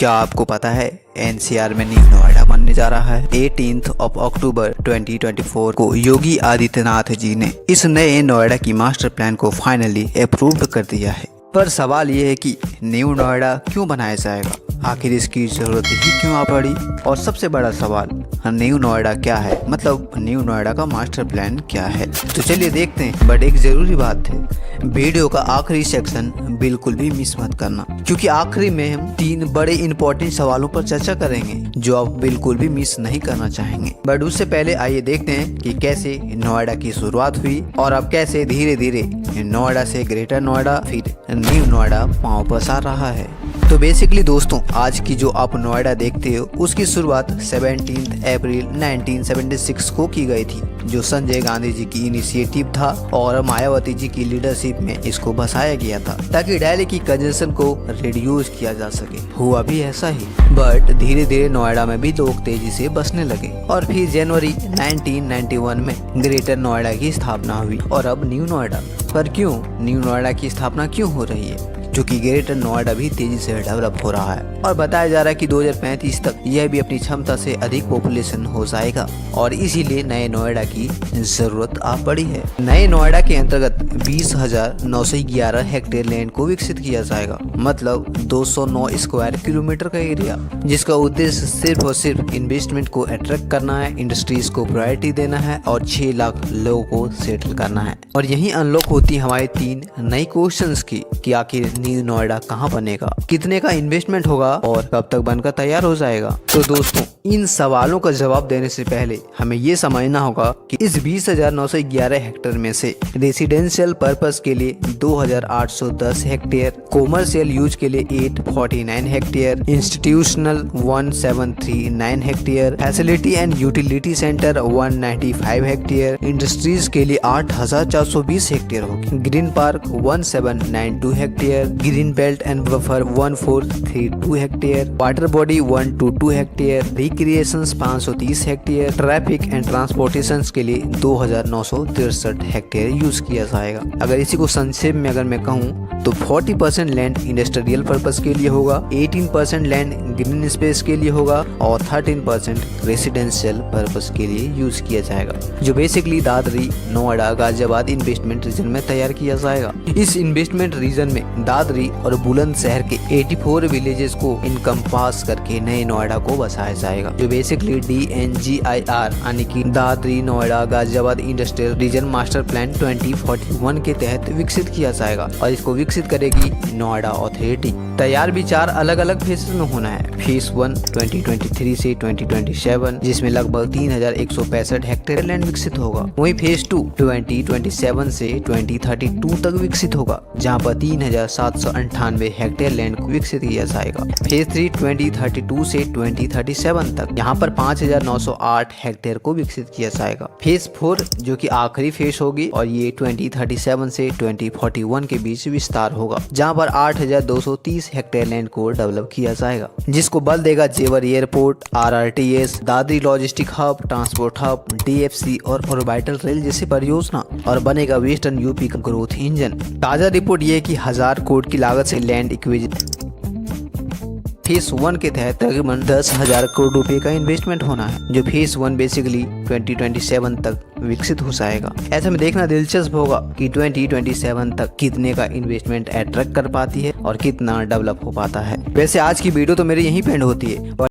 क्या आपको पता है एनसीआर में न्यू नोएडा बनने जा रहा है। 18 अक्टूबर 2024 को योगी आदित्यनाथ जी ने इस नए नोएडा की मास्टर प्लान को फाइनली अप्रूव कर दिया है। पर सवाल ये है कि न्यू नोएडा क्यों बनाया जाएगा, आखिर इसकी जरूरत ही क्यों आ पड़ी। और सबसे बड़ा सवाल, न्यू नोएडा क्या है, मतलब न्यू नोएडा का मास्टर प्लान क्या है। तो चलिए देखते हैं। बट एक जरूरी बात है, वीडियो का आखिरी सेक्शन बिल्कुल भी मिस मत करना, क्योंकि आखिरी में हम 3 बड़े इंपॉर्टेंट सवालों पर चर्चा करेंगे जो आप बिल्कुल भी मिस नहीं करना चाहेंगे। बट उससे पहले आइए देखते हैं कि कैसे नोएडा की शुरुआत हुई और अब कैसे धीरे धीरे नोएडा से ग्रेटर नोएडा फिर न्यू नोएडा पांव पसार रहा है। तो बेसिकली दोस्तों, आज की जो आप नोएडा देखते हो उसकी शुरुआत 17 अप्रैल 1976 को की गई थी, जो संजय गांधी जी की इनिशिएटिव था और मायावती जी की लीडरशिप में इसको बसाया गया था ताकि दिल्ली की कंजेशन को रिड्यूस किया जा सके। हुआ भी ऐसा ही, बट धीरे धीरे नोएडा में भी लोग तेजी से बसने लगे और फिर जनवरी 1991 में ग्रेटर नोएडा की स्थापना हुई और अब न्यू नोएडा। पर क्यों न्यू नोएडा की स्थापना क्यों हो रही है, क्योंकि ग्रेटर नोएडा भी तेजी से डेवलप हो रहा है और बताया जा रहा है कि 2035 तक यह भी अपनी क्षमता से अधिक पॉपुलेशन हो जाएगा और इसीलिए नए नोएडा की जरूरत आ पड़ी है। नए नोएडा के अंतर्गत 20,911 हेक्टेयर लैंड को विकसित किया जाएगा, मतलब 209 स्क्वायर किलोमीटर का एरिया, जिसका उद्देश्य सिर्फ और सिर्फ इन्वेस्टमेंट को अट्रैक्ट करना है, इंडस्ट्रीज को प्रायोरिटी देना है और 6 लाख लोगों को सेटल करना है। और यही अनलॉक होती है हमारे 3 नई क्वेश्चंस की कि आखिर न्यू नोएडा कहाँ बनेगा, कितने का इन्वेस्टमेंट होगा और कब तक बनकर तैयार हो जाएगा। तो दोस्तों, इन सवालों का जवाब देने से पहले हमें ये समझना होगा कि इस 20,911 हेक्टेयर में से रेसिडेंशियल पर्पस के लिए 2,810 हेक्टेयर, कॉमर्शियल यूज के लिए 849 hectare, institutional 1739 hectare, facility and utility centre 195 hectare, industries के लिए 8,420 हेक्टेयर होगी, green park 1792 hectare, green belt and buffer 1432 hectare, water body 122 hectare, recreation 530 hectare, traffic and transportation के लिए 2,963 hectare use किया जाएगा। अगर इसी को संक्षेप में अगर मैं कहूँ तो 40% लैंड इंडस्ट्रियल पर्पस के लिए होगा, 18% लैंड ग्रीन स्पेस के लिए होगा और 13% रेसिडेंशियल पर्पस के लिए यूज किया जाएगा, जो basically Dadri, Noida, Ghaziabad investment region में तैयार किया जाएगा। इस इन्वेस्टमेंट रीजन में दादरी और बुलंदशहर के 84 विलेजेस को इनकम्पास करके नए नोएडा को बसाया जाएगा, जो बेसिकली DNGIR यानी कि Dadri Noida Ghaziabad industrial region master plan 2041 के तहत विकसित किया जाएगा और इसको विकसित करेगी नोएडा अथॉरिटी। तैयार भी 4 अलग अलग फेजेस में होना है। फेज 1 2023 से 2027, जिसमेमें लगभग 3,165 हेक्टेयर लैंड विकसित होगा। वहीं फेज 2 2027 से 2032 तक विकसित होगा, जहां पर 3,798 हेक्टेयर लैंड को विकसित किया जाएगा। फेज 3 2032 से 2037 तक, यहाँ पर 5,908 हेक्टेयर को विकसित किया जाएगा। फेज 4 जो कि आखिरी फेज होगी और ये 2037 से 2041 के बीच विस्तार होगा, जहाँ पर 8,230 हेक्टेयर लैंड को डेवलप किया जाएगा, जिसको बल देगा जेवर airport, RRTS, Dadri logistic hub, transport hub, DFC और ऑर्बिटल रेल जैसी परियोजना और बनेगा वेस्टर्न यूपी का ग्रोथ इंजन। ताजा रिपोर्ट ये है कि 1,000 करोड़ की लागत से लैंड एक्विजिशन फेज 1 के तहत तकरीबन 10,000 करोड़ रुपए का इन्वेस्टमेंट होना है, जो फेज 1 बेसिकली 2027 तक विकसित हो जाएगा। ऐसे में देखना दिलचस्प होगा कि 2027 तक कितने का इन्वेस्टमेंट अट्रैक्ट कर पाती है और कितना डेवलप हो पाता है। वैसे आज की वीडियो तो मेरी यहीं पे एंड होती है।